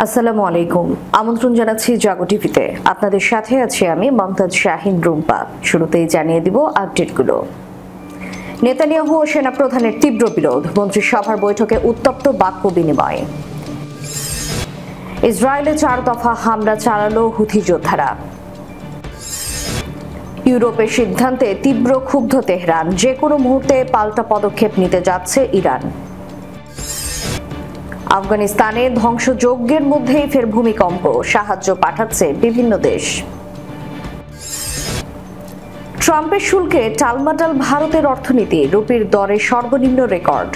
আসসালামু আলাইকুম। আমন্ত্রণ জানাচ্ছি জাগো টিভিতে। আপনাদের সাথে আছি আমি মমতাজ শাহিন রুম্পা। শুরুতেই জানিয়ে দিব আপডেটগুলো। নেতানিয়াহু ও সেনাপ্রধানের তীব্র বিরোধ, মন্ত্রিসভার বৈঠকে উত্তপ্ত বাক্য বিনিময়। ইসরায়েলে 4 দফা হামলা চালালো হুথি যোদ্ধারা। ইউরোপের সিদ্ধান্তে তীব্র ক্ষুব্ধ তেহরান, যে কোনো মুহূর্তে পাল্টা পদক্ষেপ নিতে যাচ্ছে ইরান। আফগানিস্তানে ধ্বংসযজ্ঞের মধ্যেই ফের ভূমিকম্প, সাহায্য পাঠাচ্ছে বিভিন্ন দেশ। ট্রাম্পের শুল্কে টালমাটাল ভারতের অর্থনীতি, রুপির দরে সর্বনিম্ন রেকর্ড।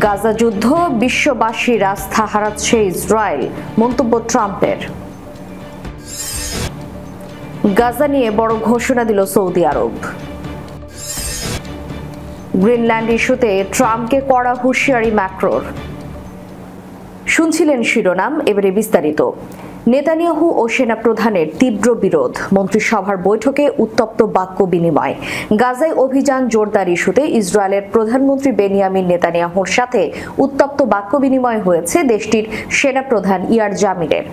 গাজা যুদ্ধ, বিশ্ববাসীর আস্থা হারাচ্ছে ইসরায়েল, মন্তব্য ট্রাম্পের। গাজা নিয়ে বড় ঘোষণা দিল সৌদি আরব। গ্রিনল্যান্ড ইস্যুতে ট্রাম্পকে কড়া হুঁশিয়ারি ম্যাক্রোর। শুনছিলেন শিরোনাম, এবারে বিস্তারিত। নেতানিয়াহু ও সেনাপ্রধানের তীব্র বিরোধ, মন্ত্রিসভার বৈঠকে উত্তপ্ত বাক্য বিনিময়। গাজায় অভিযান জোরদার ইস্যুতে ইসরায়েলের প্রধানমন্ত্রী বেনিয়ামিন নেতানিয়াহুর সাথে উত্তপ্ত বাক্য বিনিময় হয়েছে দেশটির সেনাপ্রধান ইয়ার জামিরের।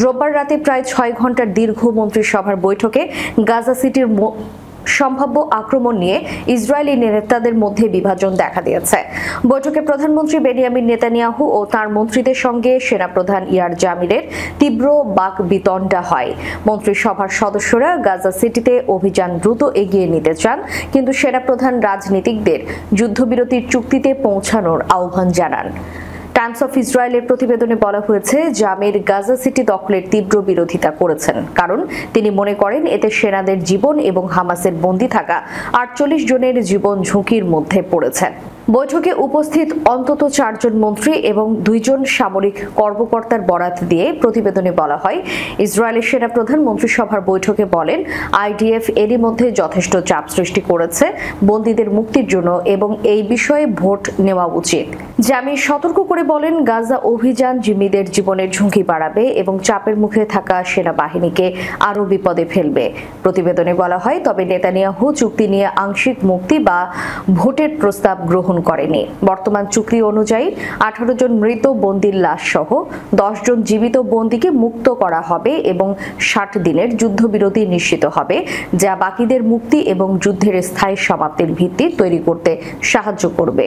রোববার রাতে প্রায় 6 ঘন্টার দীর্ঘ মন্ত্রিসভার বৈঠকে গাজা সিটির সম্ভাব্য আক্রমণ নিয়ে ইসরায়েলি নেতাদের মধ্যে বিভাজন দেখা দিয়েছে। বৈঠকে প্রধানমন্ত্রী বেনিয়ামিন নেতানিয়াহু ও তার মন্ত্রীদের সঙ্গে সেনাপ্রধান ইয়ার জামিরের তীব্র বাকবিতণ্ডা হয়। মন্ত্রিসভার সদস্যরা গাজা সিটিতে অভিযান দ্রুত এগিয়ে নিতে চান, কিন্তু সেনাপ্রধান রাজনীতিকদের যুদ্ধবিরতির চুক্তিতে পৌঁছানোর আহ্বান জানান। টাইমস অফ ইসরায়েলের প্রতিবেদনে বলা হয়েছে, জামির গাজা সিটি দখলের তীব্র বিরোধিতা করেছেন, কারণ তিনি মনে করেন এতে সেনাদের জীবন এবং হামাসের বন্দী থাকা 48 জনের জীবন ঝুঁকির মধ্যে পড়েছে। বৈঠকে উপস্থিত অন্তত 4 জন মন্ত্রী এবং 2 জন সামরিক কর্মকর্তার বরাত দিয়ে প্রতিবেদনে বলা হয়, ইসরায়েলের সেনাপ্রধান মন্ত্রিসভার বৈঠকে বলেন, আইডিএফ এরই মধ্যে যথেষ্ট চাপ সৃষ্টি করেছে বন্দীদের মুক্তির জন্য এবং এই বিষয়ে ভোট নেওয়া উচিত। জামির সতর্ক করে বলেন, গাজা অভিযান জিম্মিদের জীবনের ঝুঁকি বাড়াবে এবং চাপের মুখে থাকা সেনাবাহিনীকে আরও বিপদে ফেলবে। প্রতিবেদনে বলা হয়, তবে নেতানিয়াহু চুক্তি নিয়ে আংশিক মুক্তি বা ভোটের প্রস্তাব গ্রহণ করেনি। বর্তমান চুক্তি অনুযায়ী 18 জন মৃত বন্দীর লাশ সহ 10 জন জীবিত বন্দীকে মুক্ত করা হবে এবং 60 দিনের যুদ্ধবিরতি নিশ্চিত হবে, যা বাকিদের মুক্তি এবং যুদ্ধের স্থায়ী সমাপ্তির ভিত্তি তৈরি করতে সাহায্য করবে।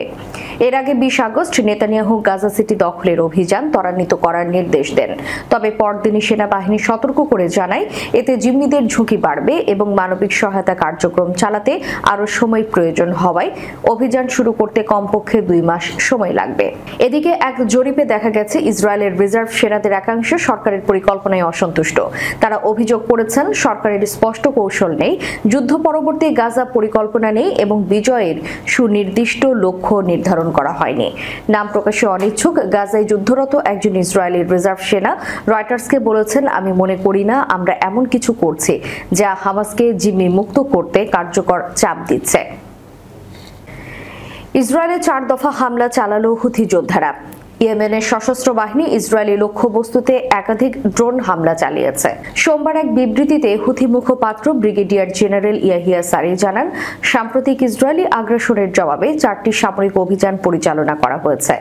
এর আগে 20 আগস্ট নেতানিয়াহু গাজা সিটি দখলের অভিযান ত্বরান্বিত করার নির্দেশ দেন, তবে পরদিনই সেনাবাহিনী সতর্ক করে জানায় এতে জিম্মিদের ঝুঁকি বাড়বে এবং মানবিক সহায়তা কার্যক্রম চালাতে আরও সময় প্রয়োজন হওয়ায় অভিযান শুরু করতে কমপক্ষে 2 মাস সময় লাগবে। এদিকে এক জরিপে দেখা গেছে, ইসরায়েলের রিজার্ভ সেনাদের একাংশ সরকারের পরিকল্পনায় অসন্তুষ্ট। তারা অভিযোগ করেছেন, সরকারের স্পষ্ট কৌশল নেই, যুদ্ধ পরবর্তী গাজা পরিকল্পনা নেই এবং বিজয়ের সুনির্দিষ্ট লক্ষ্য নির্ধারণ করা হয়নি। নাম প্রকাশে অনিচ্ছুক গাজায় যুদ্ধরত একজন ইসরায়েলি রিজার্ভ সেনা রয়টার্সকে বলেছেন, আমি মনে করি না আমরা এমন কিছু করছি যা হামাসকে জিম্মি মুক্ত করতে কার্যকর চাপ দিচ্ছে। ইসরায়েলে 4 দফা হামলা চালালো হুথি যোদ্ধারা। ইয়েমেনের সশস্ত্র বাহিনী ইসরায়েলি লক্ষ্যবস্তুতে একাধিক ড্রোন হামলা চালিয়েছে। সোমবার এক বিবৃতিতে হুথি মুখপাত্র ব্রিগেডিয়ার জেনারেল ইয়াহিয়া সারি জানান, সাম্প্রতিক ইসরায়েলি আগ্রাসনের জবাবে 4টি সামরিক অভিযান পরিচালনা করা হয়েছে।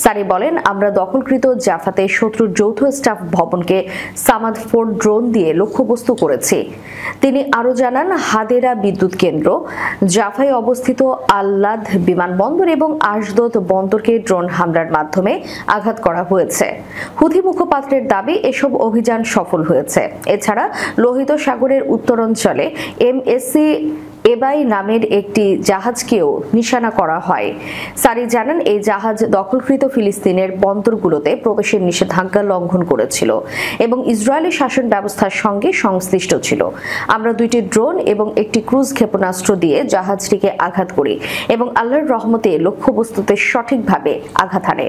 সারি বলেন, আমরা দখলকৃত জাফাতে শত্রুর যৌথ স্টাফ ভবনকে সামাদ 4 ড্রোন দিয়ে লক্ষ্যবস্তু করেছি। তিনি আরও জানান, হাদেরা বিদ্যুৎ কেন্দ্র, জাফায় অবস্থিত আল্লাদ বিমানবন্দর এবং আশদোদ বন্দরকে ড্রোন হামলার মাধ্যমে আঘাত করা হয়েছে। হুথি মুখপাত্রের দাবি, এসব অভিযান সফল হয়েছে। এছাড়া লোহিত সাগরের উত্তরাঞ্চলে এমএসসি এবাই নামের একটি জাহাজকেও নিশানা করা হয়। সারি জানান, এই জাহাজ দখলকৃত ফিলিস্তিনের বন্দরগুলোতে প্রবেশের নিষেধাজ্ঞা লঙ্ঘন করেছিল এবং ইসরায়েলি শাসন ব্যবস্থার সঙ্গে সংশ্লিষ্ট ছিল। আমরা 2টি ড্রোন এবং একটি ক্রুজ ক্ষেপণাস্ত্র দিয়ে জাহাজটিকে আঘাত করি এবং আল্লাহর রহমতে লক্ষ্যবস্তুতে সঠিকভাবে আঘাত হানে।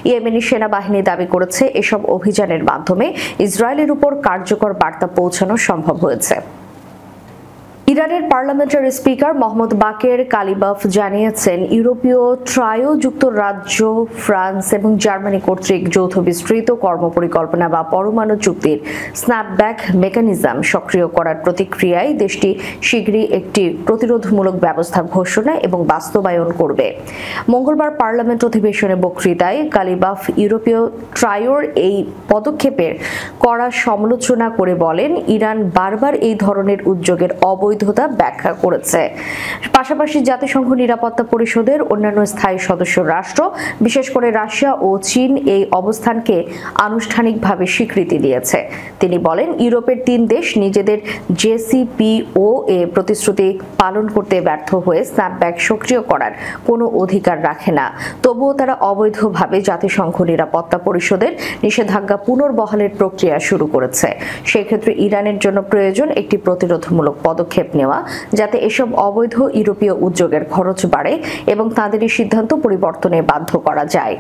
ইয়েমেনি সেনাবাহিনী দাবি করেছে, এসব অভিযানের মাধ্যমে ইসরায়েলের উপর কার্যকর বার্তা পৌঁছানো সম্ভব হয়েছে। ইরানের পার্লামেন্টের স্পিকার মোহাম্মদ বাকের কালিবাফ জানিয়েছেন, ইউরোপীয় ট্রায়ো যুক্তরাজ্য, ফ্রান্স এবং জার্মানি কর্তৃক যৌথ বিস্তৃত কর্মপরিকল্পনা বা পরমাণু চুক্তির স্ন্যাপব্যাক মেকানিজম সক্রিয় করার প্রতিক্রিয়ায় দেশটি শীঘ্রই একটি প্রতিরোধমূলক ব্যবস্থা ঘোষণা এবং বাস্তবায়ন করবে। মঙ্গলবার পার্লামেন্ট অধিবেশনে বক্তৃতায় কালিবাফ ইউরোপীয় ট্রায়োর এই পদক্ষেপের কড়া সমালোচনা করে বলেন, ইরান বারবার এই ধরনের উদ্যোগের অবৈধতা ব্যাখ্যা করেছে। পাশাপাশি জাতিসংঘ নিরাপত্তা পরিষদের অন্যান্য স্থায়ী সদস্য রাষ্ট্র, বিশেষ করে রাশিয়া ও চীন এই অবস্থানকে আনুষ্ঠানিকভাবে স্বীকৃতি দিয়েছে। তিনি বলেন, ইউরোপের 3 দেশ নিজেদের জেসিপিওএ প্রতিশ্রুতি পালন করতে ব্যর্থ হয়ে স্ন্যাপব্যাক সক্রিয় করার কোনো অধিকার রাখে না। তবুও তারা অবৈধভাবে জাতিসংঘ নিরাপত্তা পরিষদের নিষেধাজ্ঞা পুনর্বহালের প্রক্রিয়া শুরু করেছে। সেক্ষেত্রে ইরানের জন্য প্রয়োজন একটি প্রতিরোধমূলক পদক্ষেপ নেওয়া, যাতে এসব অবৈধ ইউরোপীয় উদ্যোগের খরচ বাড়ে এবং তাদের এই সিদ্ধান্ত পরিবর্তনে বাধ্য করা যায়।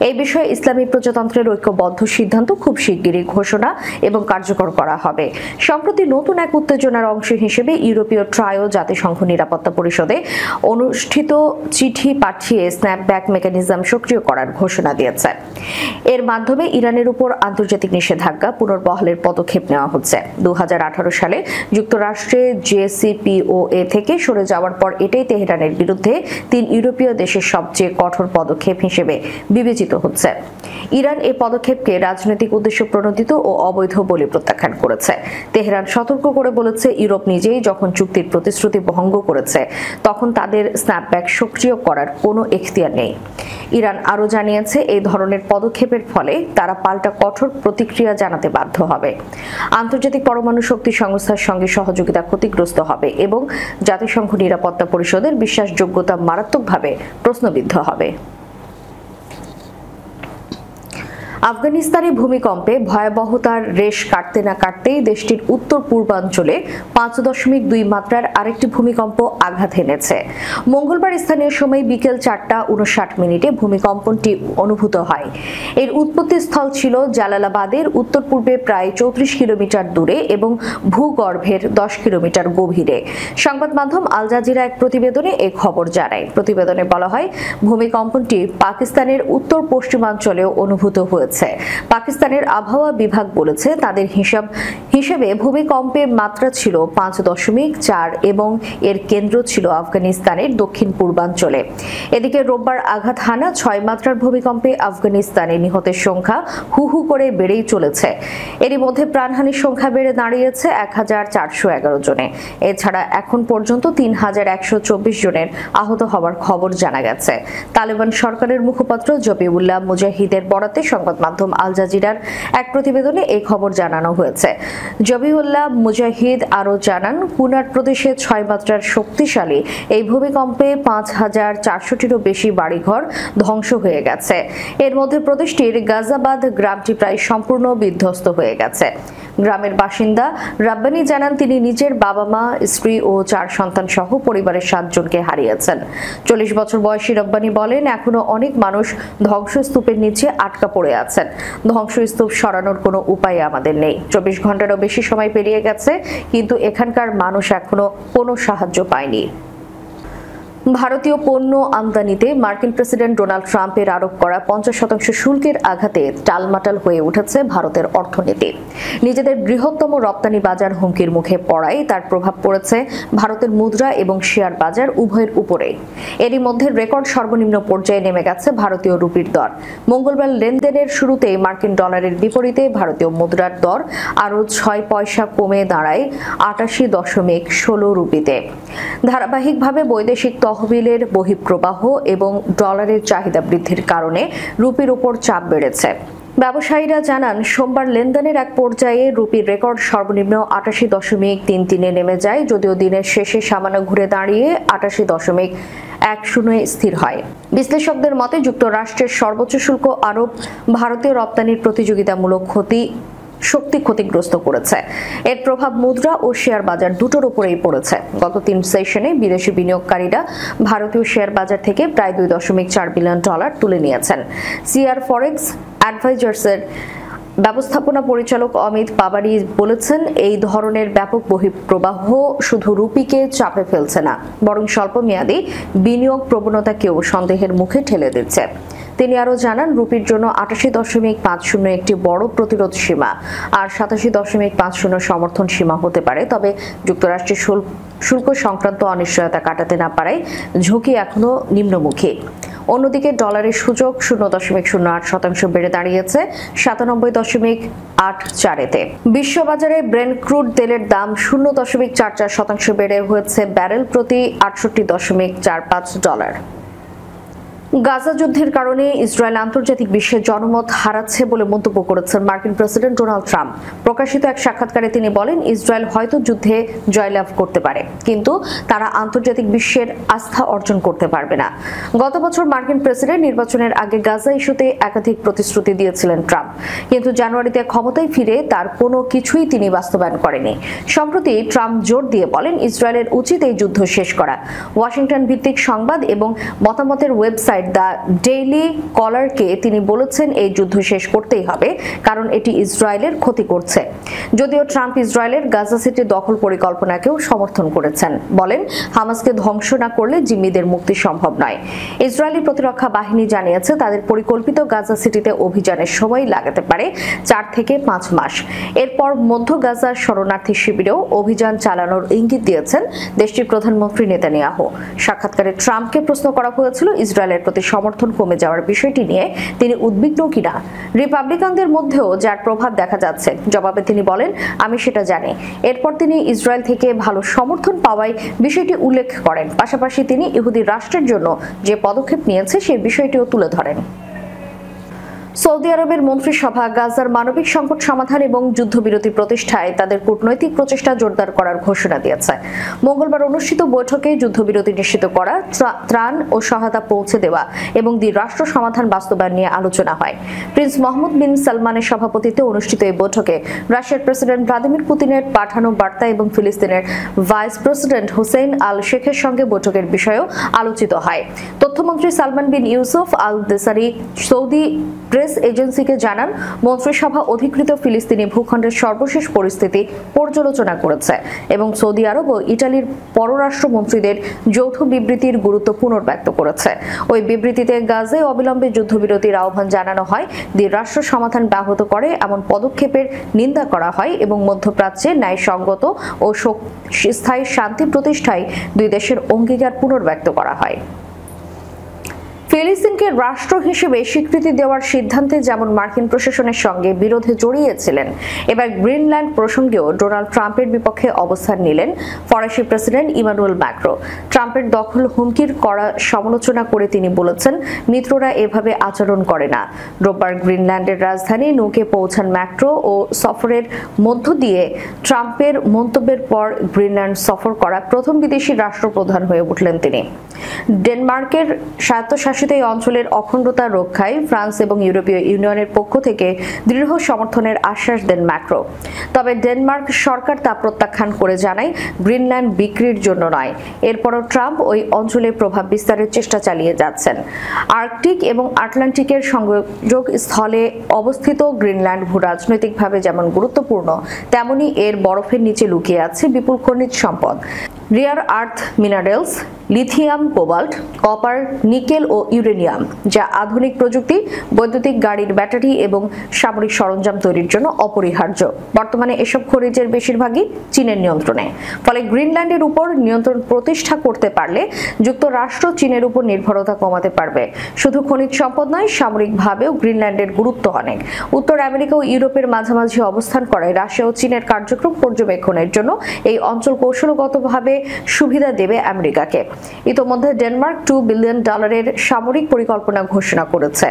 এই বিষয়ে ইসলামী প্রজাতন্ত্রের ঐক্যবদ্ধ সিদ্ধান্ত খুব শিগগিরই ঘোষণা এবং কার্যকর করা হবে। সম্প্রতি নতুন এক উত্তেজনার অংশ হিসেবে ইউরোপীয় ট্রায়ো জাতিসংঘ নিরাপত্তা পরিষদে অনুষ্ঠিত চিঠি পাঠিয়ে স্ন্যাপব্যাক মেকানিজম সক্রিয় করার ঘোষণা দিয়েছে। এর মাধ্যমে ইরানের উপর আন্তর্জাতিক নিষেধাজ্ঞা পুনর্বহালের পদক্ষেপ নেওয়া হচ্ছে। 2018 সালে যুক্তরাষ্ট্রে জেসিপিওএ থেকে সরে যাওয়ার পর এটাই তেহরানের বিরুদ্ধে 3 ইউরোপীয় দেশের সবচেয়ে কঠোর পদক্ষেপ হিসেবে বিবেচিত হচ্ছে। ইরান এই পদক্ষেপকে রাজনৈতিক উদ্দেশ্য প্রণোদিত ও অবৈধ বলে প্রত্যাখ্যান করেছে। তেহরান সতর্ক করে বলেছে, ইউরোপ নিজেই যখন চুক্তির প্রতিশ্রুতি ভঙ্গ করেছে তখন তাদের স্ন্যাপব্যাক সক্রিয় করার কোনো এখতিয়ার নেই। ইরান আরও জানিয়েছে, এই ধরনের পদক্ষেপের ফলে তারা পাল্টা কঠোর প্রতিক্রিয়া জানাতে বাধ্য হবে। আন্তর্জাতিক পরমাণু শক্তি সংস্থার সঙ্গে সহযোগিতা ক্ষতিগ্রস্ত হবে এবং জাতিসংঘ নিরাপত্তা পরিষদের বিশ্বাসযোগ্যতা মারাত্মকভাবে প্রশ্নবিদ্ধ হবে। আফগানিস্তানে ভূমিকম্পে ভয়াবহতার রেশ কাটতে না কাটতেই দেশটির উত্তর পূর্বাঞ্চলে 5.2 মাত্রার আরেকটি ভূমিকম্প আঘাত এনেছে। মঙ্গলবার স্থানীয় সময় বিকেল 4:59 ভূমিকম্পটি অনুভূত হয়। এর উৎপত্তিস্থল ছিল জালালাবাদের উত্তর পূর্বে প্রায় 34 কিলোমিটার দূরে এবং ভূগর্ভের 10 কিলোমিটার গভীরে। সংবাদ মাধ্যম আল জাজিরা এক প্রতিবেদনে এই খবর জানায়। প্রতিবেদনে বলা হয়, ভূমিকম্পটি পাকিস্তানের উত্তর পশ্চিমাঞ্চলেও অনুভূত হয়েছে। পাকিস্তানের আবহাওয়া বিভাগ বলেছে, তাদের হিসেবে ভূমিকম্পের মাত্রা ছিল 5.4 এবং এর কেন্দ্র ছিল আফগানিস্তানের দক্ষিণ পূর্বাঞ্চলে। এদিকে রোববার আঘাত হানা 6 মাত্রার ভূমিকম্পে আফগানিস্তানে নিহতের সংখ্যা হু হু করে বেড়েই চলেছে। এরই মধ্যে প্রাণহানির সংখ্যা বেড়ে দাঁড়িয়েছে 1411 জনে। এছাড়া এখন পর্যন্ত 3124 জনের আহত হওয়ার খবর জানা গেছে। তালেবান সরকারের মুখপাত্র জবিউল্লাহ মুজাহিদের বরাতে সংবাদ মাধ্যম আল জাজিরার এক প্রতিবেদনে এই খবর জানানো হয়েছে। জবিউল্লাহ মুজাহিদ আরও জানান, কুনার প্রদেশে 6 মাত্রার শক্তিশালী এই ভূমিকম্পে 5400টিরও বেশি বাড়িঘর ধ্বংস হয়ে গেছে। এর মধ্যে প্রদেশটির গাজাবাদ গ্রামটি প্রায় সম্পূর্ণ বিধ্বস্ত হয়ে গেছে। গ্রামের বাসিন্দা রাব্বানি জানান, তিনি নিজের বাবা-মা, স্ত্রী ও 4 সন্তান সহ পরিবারের 7 জনকে হারিয়েছেন। 40 বছর বয়সী রাব্বানি বলেন, এখনো অনেক মানুষ ধ্বংসস্তূপের নিচে আটকা পড়ে আছেন। ধ্বংসস্তূপ সরানোর কোনো উপায় আমাদের নেই। 24 ঘন্টারও বেশি সময় পেরিয়ে গেছে, কিন্তু এখানকার মানুষ এখনো কোনো সাহায্য পায়নি। ভারতীয় পণ্য আমদানিতে মার্কিন প্রেসিডেন্ট ডোনাল্ড ট্রাম্পের আরোপ করা 50% শুল্কের আঘাতে টালমাটাল হয়ে উঠেছে ভারতের অর্থনীতি। নিজেদের বৃহত্তম রপ্তানি বাজার হুমকির মুখে পড়ায় তার প্রভাব পড়েছে ভারতের মুদ্রা এবং শেয়ার বাজার উভয়ের উপরে। এরই মধ্যে রেকর্ড সর্বনিম্ন পর্যায়ে নেমে গেছে ভারতীয় রুপির দর। মঙ্গলবার লেনদেনের শুরুতেই মার্কিন ডলারের বিপরীতে ভারতীয় মুদ্রার দর আরও 6 পয়সা কমে দাঁড়ায় 88.16 রুপিতে। ধারাবাহিকভাবে বৈদেশিক তহবিলের বহিঃপ্রবাহ এবং ডলারের চাহিদা বৃদ্ধির কারণে রুপির উপর চাপ বেড়েছে। ব্যবসায়ীরা জানান, সোমবার লেনদেনের এক পর্যায়ে রুপির রেকর্ড সর্বনিম্ন 88.33 নেমে যায়, যদিও দিনের শেষে সামান্য ঘুরে দাঁড়িয়ে 88.10 স্থির হয়। বিশ্লেষকদের মতে, যুক্তরাষ্ট্রের সর্বোচ্চ শুল্ক আরোপ ভারতীয় রপ্তানির প্রতিযোগিতামূলক শক্তি ক্ষতিগ্রস্ত করেছে। এর প্রভাব মুদ্রা ও শেয়ার বাজার দুটোর উপরেই পড়েছে। গত 3 সেশনে বিদেশি বিনিয়োগকারীরা ভারতীয় শেয়ার বাজার থেকে প্রায় $2.4 বিলিয়ন তুলে নিয়েছেন। সিআর ফরেক্স অ্যাডভাইজার্সের ব্যবস্থাপনা পরিচালক অমিত পাবারি বলেছেন, এই ধরনের ব্যাপক বহিঃপ্রবাহ শুধু রুপিকে চাপে ফেলছে না, বরং স্বল্পমেয়াদী বিনিয়োগ প্রবণতাকেও সন্দেহের মুখে ঠেলে দিচ্ছে। তিনি আরও জানান, রুপির জন্য 88.50 একটি বড় প্রতিরোধ সীমা আর 87.50 সমর্থন সীমা হতে পারে। তবে যুক্তরাষ্ট্রের শুল্ক সংক্রান্ত অনিশ্চয়তা কাটাতে না পারায় ঝুঁকি এখনো নিম্নমুখী। অন্যদিকে ডলারের সূচক 0.08% বেড়ে দাঁড়িয়েছে 97.84-তে। বিশ্ববাজারে ব্রেন্ট ক্রুড তেলের দাম 0.44% বেড়ে হয়েছে ব্যারেল প্রতি $68.45। গাজা যুদ্ধের কারণে ইসরায়েল আন্তর্জাতিক বিশ্বে জনমত হারাচ্ছে বলে মন্তব্য করেছেন মার্কিন প্রেসিডেন্ট ডোনাল্ড ট্রাম্প। প্রকাশিত এক সাক্ষাৎকারে তিনি বলেন, ইসরায়েল হয়তো যুদ্ধে জয়লাভ করতে পারে, কিন্তু তারা আন্তর্জাতিক বিশ্বের আস্থা অর্জন করতে পারবে না। গত বছর মার্কিন প্রেসিডেন্ট নির্বাচনের আগে গাজা ইস্যুতে একাধিক প্রতিশ্রুতি দিয়েছিলেন ট্রাম্প, কিন্তু জানুয়ারিতে ক্ষমতায় ফিরে তার কোনো কিছুই তিনি বাস্তবায়ন করেনি। সম্প্রতি ট্রাম্প জোর দিয়ে বলেন, ইসরায়েলের উচিত এই যুদ্ধ শেষ করা। ওয়াশিংটন ভিত্তিক সংবাদ এবং মতামতের ওয়েবসাইট দ্য ডেইলি কলারকে তিনি বলেছেন, এই যুদ্ধ শেষ করতেই হবে, কারণ এটি ইসরায়েলের ক্ষতি করছে। যদিও ট্রাম্প ইসরায়েলের গাজা সিটি দখল পরিকল্পনাকেও সমর্থন করেছেন, বলেন, হামাসকে ধ্বংস না করলে জিম্মিদের মুক্তি সম্ভব নয়। ইসরায়েলি প্রতিরক্ষা বাহিনী জানিয়েছে, তাদের পরিকল্পিত গাজা সিটিতে অভিযানের সময় লাগাতে পারে 4 থেকে 5 মাস। এরপর মধ্য গাজার শরণার্থী শিবিরেও অভিযান চালানোর ইঙ্গিত দিয়েছেন দেশটির প্রধানমন্ত্রী নেতানিয়াহু। সাক্ষাৎকারে ট্রাম্পকে প্রশ্ন করা হয়েছিল, ইসরায়েলের প্রতি সমর্থন কমে যাওয়ার বিষয়টি নিয়ে তিনি উদ্বিগ্ন কিনা রিপাবলিকানদের মধ্যেও যার প্রভাব দেখা যাচ্ছে। জবাবে তিনি বলেন, আমি সেটা জানি। এরপর তিনি ইসরায়েল থেকে ভালো সমর্থন পাওয়ায় বিষয়টি উল্লেখ করেন। পাশাপাশি তিনি ইহুদি রাষ্ট্রের জন্য যে পদক্ষেপ নিয়েছে সেই বিষয়টিও তুলে ধরেন। সৌদি আরবের মন্ত্রিসভা গাজার মানবিক সংকট সমাধান এবং যুদ্ধবিরতি প্রতিষ্ঠায় তাদের কূটনৈতিক প্রচেষ্টা জোরদার করার ঘোষণা দিয়েছে। মঙ্গলবার অনুষ্ঠিত বৈঠকে যুদ্ধবিরতি নিশ্চিত করা, ত্রাণ ও সহায়তা পৌঁছে দেওয়া এবং দ্বিরাষ্ট্র সমাধান বাস্তবায়ন নিয়ে আলোচনা হয়। প্রিন্স মোহাম্মদ বিন সালমানের সভাপতিত্বে অনুষ্ঠিত এই বৈঠকে রাশিয়ার প্রেসিডেন্ট ভ্লাদিমির পুতিনের পাঠানো বার্তা এবং ফিলিস্তিনের ভাইস প্রেসিডেন্ট হুসেইন আল শেখের সঙ্গে বৈঠকের বিষয়েও আলোচিত হয়। তথ্যমন্ত্রী সালমান বিন ইউসুফ আল দেসারি সৌদি প্রেস এজেন্সিকে জানান, মন্ত্রিসভা অধিকৃত ফিলিস্তিনি ভূখণ্ডের সর্বশেষ পরিস্থিতি পর্যালোচনা করেছে এবং সৌদি আরব ও ইটালির পররাষ্ট্রমন্ত্রীদের যৌথ বিবৃতির গুরুত্ব পুনর্ব্যক্ত করেছে। ওই বিবৃতিতে গাজায় অবিলম্বে যুদ্ধবিরতির আহ্বান জানানো হয়, দ্বিরাষ্ট্র সমাধান ব্যাহত করে এমন পদক্ষেপের নিন্দা করা হয় এবং মধ্যপ্রাচ্যে ন্যায়সঙ্গত ও স্থায়ী শান্তি প্রতিষ্ঠায় দুই দেশের অঙ্গীকার পুনর্ব্যক্ত করা হয়। ফিলিস্তিনকে রাষ্ট্র হিসেবে স্বীকৃতি দেওয়ার সিদ্ধান্তে যেমন মার্কিন প্রশাসনের সঙ্গে বিরোধে জড়িয়েছিলেন, এবার গ্রিনল্যান্ড প্রসঙ্গেও ডোনাল্ড ট্রাম্পের বিপক্ষে অবস্থান নিলেন ফরাসি প্রেসিডেন্ট ইমানুয়েল ম্যাক্রো। ট্রাম্পের দখল হুমকির কড়া সমালোচনা করে তিনি বলেছেন, মিত্ররা এভাবে আচরণ করে না। রোববার গ্রিনল্যান্ডের রাজধানী নুকে পৌঁছান ম্যাক্রো ও সফরের মধ্য দিয়ে ট্রাম্পের মন্তব্যের পর গ্রিনল্যান্ড সফর করা প্রথম বিদেশি রাষ্ট্রপ্রধান হয়ে উঠলেন তিনি। ডেনমার্কের স্বায়ত্তশাসিত এই অঞ্চলের অখণ্ডতা রক্ষায় ফ্রান্স এবং ইউরোপীয় ইউনিয়নের পক্ষ থেকে দৃঢ় সমর্থনের আশ্বাস দেন ম্যাক্রো। তবে ডেনমার্ক সরকার তা প্রত্যাখ্যান করে জানায়, গ্রিনল্যান্ড বিক্রির জন্য নয়। এরপরও ট্রাম্প ওই অঞ্চলে প্রভাব বিস্তারের চেষ্টা চালিয়ে যাচ্ছেন। আর্কটিক এবং আটলান্টিকের সংযোগ স্থলে অবস্থিত গ্রিনল্যান্ড ভূরাজনৈতিকভাবে যেমন গুরুত্বপূর্ণ, তেমনি এর বরফের নিচে লুকিয়ে আছে বিপুল খনিজ সম্পদ, rare earth minerals, lithium, cobalt, copper, nickel ও ইউরেনিয়াম, যা আধুনিক প্রযুক্তি, বৈদ্যুতিক গাড়ির ব্যাটারি এবং সামরিক সরঞ্জাম তৈরির জন্য অপরিহার্য। বর্তমানে এসব খনিজের বেশিরভাগই চীনের নিয়ন্ত্রণে। ফলে গ্রিনল্যান্ডের উপর নিয়ন্ত্রণ প্রতিষ্ঠা করতে পারলে যুক্তরাষ্ট্র চীনের উপর নির্ভরতা কমাতে পারবে। শুধু খনিজ সম্পদ নয়, সামরিকভাবেও গ্রিনল্যান্ডের গুরুত্ব অনেক। উত্তর আমেরিকা ও ইউরোপের মাঝামাঝি অবস্থান করায় রাশিয়া ও চীনের কার্যক্রম পর্যবেক্ষণের জন্য এই অঞ্চল কৌশলগতভাবে সুবিধা দেবে আমেরিকাকে। ইতোমধ্যে ডেনমার্ক $2 বিলিয়ন সামরিক পরিকল্পনা ঘোষণা করেছে।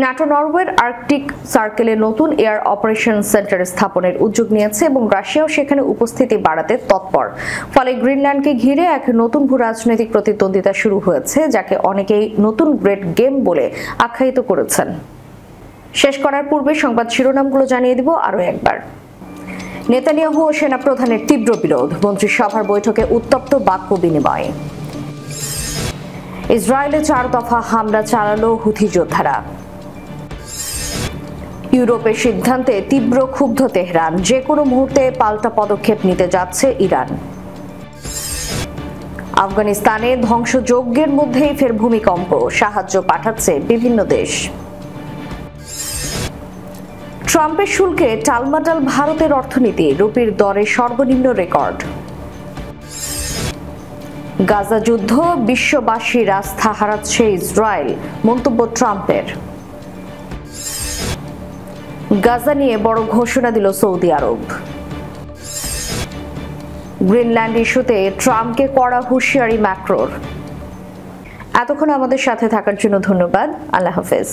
ন্যাটো নরওয়ের আর্কটিক সার্কেলে নতুন এয়ার অপারেশন সেন্টার স্থাপনের উদ্যোগ নিয়েছে এবং রাশিয়াও সেখানে উপস্থিতি বাড়াতে তৎপর। ফলে গ্রিনল্যান্ডকে ঘিরে এক নতুন ভূরাজনৈতিক প্রতিদ্বন্দ্বিতা শুরু হয়েছে, যাকে অনেকেই নতুন গ্রেট গেম বলে আখ্যায়িত করেছেন। শেষ করার পূর্বে সংবাদ শিরোনামগুলো জানিয়ে দিব আরও একবার। নেতানিয়াহু ও সেনাপ্রধানের তীব্র বিরোধ, মন্ত্রিসভার বৈঠকে উত্তপ্ত বাক্য বিনিময়। ইসরায়েলে 4 দফা হামলা চালালো হুথি যোদ্ধারা। ইউরোপের সিদ্ধান্তে তীব্র ক্ষুব্ধ তেহরান, যে কোনো মুহূর্তে পাল্টা পদক্ষেপ নিতে যাচ্ছে ইরান। আফগানিস্তানে ধ্বংসযজ্ঞের মধ্যেই ফের ভূমিকম্প, সাহায্য পাঠাচ্ছে বিভিন্ন দেশ। ট্রাম্পের শুল্কে টালমাটাল ভারতের অর্থনীতি, রুপির দরে সর্বনিম্ন রেকর্ড। গাজা যুদ্ধ, বিশ্ববাসীর আস্থা হারাচ্ছে ইসরায়েল, মন্তব্য ট্রাম্পের। গাজা নিয়ে বড় ঘোষণা দিল সৌদি আরব। গ্রিনল্যান্ড ইস্যুতে ট্রাম্পকে কড়া হুঁশিয়ারি ম্যাক্রোর। এতক্ষণ আমাদের সাথে থাকার জন্য ধন্যবাদ। আল্লাহ হাফেজ।